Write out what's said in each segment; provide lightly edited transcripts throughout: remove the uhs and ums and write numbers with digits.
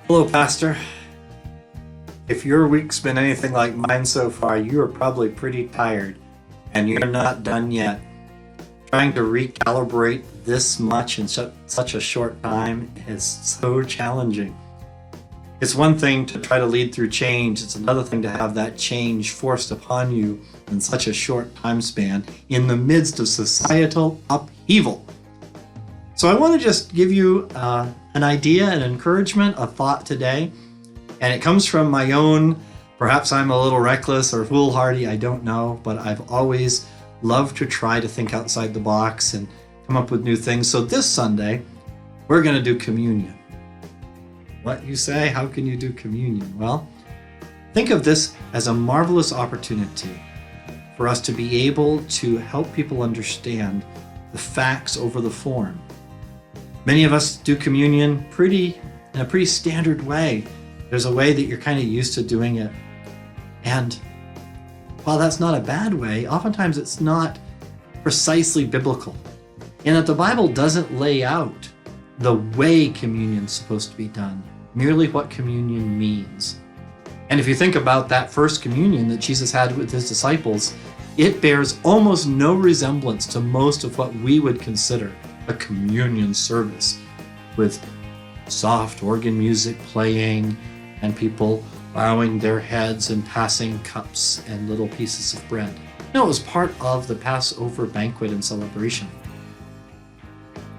Hello, Pastor. If your week's been anything like mine so far, you are probably pretty tired and you're not done yet. Trying to recalibrate this much in such a short time is so challenging. It's one thing to try to lead through change, it's another thing to have that change forced upon you in such a short time span in the midst of societal upheaval. So I want to just give you an idea, an encouragement, a thought today. And it comes from my own, perhaps I'm a little reckless or foolhardy, I don't know, but I've always loved to try to think outside the box and come up with new things. So this Sunday, we're going to do communion. What, you say? How can you do communion? Well, think of this as a marvelous opportunity for us to be able to help people understand the facts over the form. Many of us do communion in a pretty standard way. There's a way that you're kind of used to doing it. And while that's not a bad way, oftentimes it's not precisely biblical. And that the Bible doesn't lay out the way communion's supposed to be done, merely what communion means. And if you think about that first communion that Jesus had with his disciples, it bears almost no resemblance to most of what we would consider a communion service, with soft organ music playing and people bowing their heads and passing cups and little pieces of bread. No, it was part of the Passover banquet and celebration.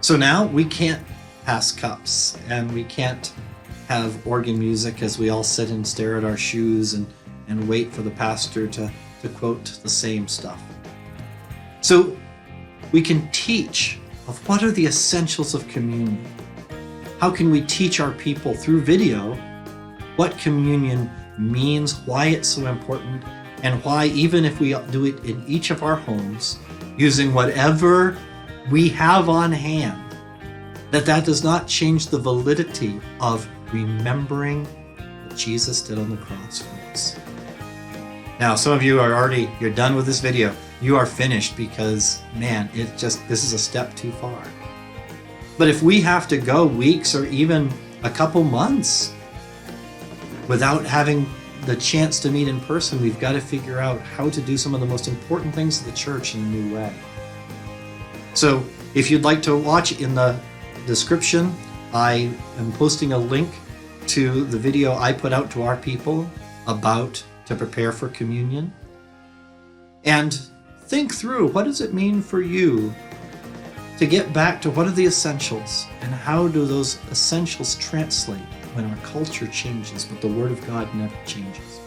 So now we can't pass cups and we can't have organ music as we all sit and stare at our shoes and wait for the pastor to quote the same stuff. So we can teach of what are the essentials of communion. How can we teach our people through video what communion means, why it's so important, and why even if we do it in each of our homes, using whatever we have on hand, that does not change the validity of remembering what Jesus did on the cross for us. Now, some of you you're done with this video. You are finished because, man, this is a step too far. But if we have to go weeks or even a couple months without having the chance to meet in person, we've got to figure out how to do some of the most important things of the church in a new way. So if you'd like to watch, in the description, I am posting a link to the video I put out to our people to prepare for communion. And think through, what does it mean for you to get back to what are the essentials and how do those essentials translate when our culture changes, but the Word of God never changes.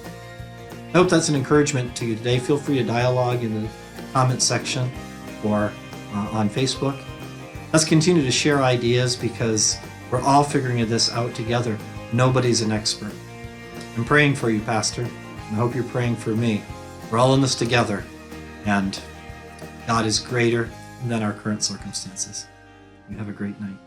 I hope that's an encouragement to you today. Feel free to dialogue in the comment section or on Facebook. Let's continue to share ideas because we're all figuring this out together. Nobody's an expert. I'm praying for you, Pastor. I hope you're praying for me. We're all in this together, and God is greater than our current circumstances. You have a great night.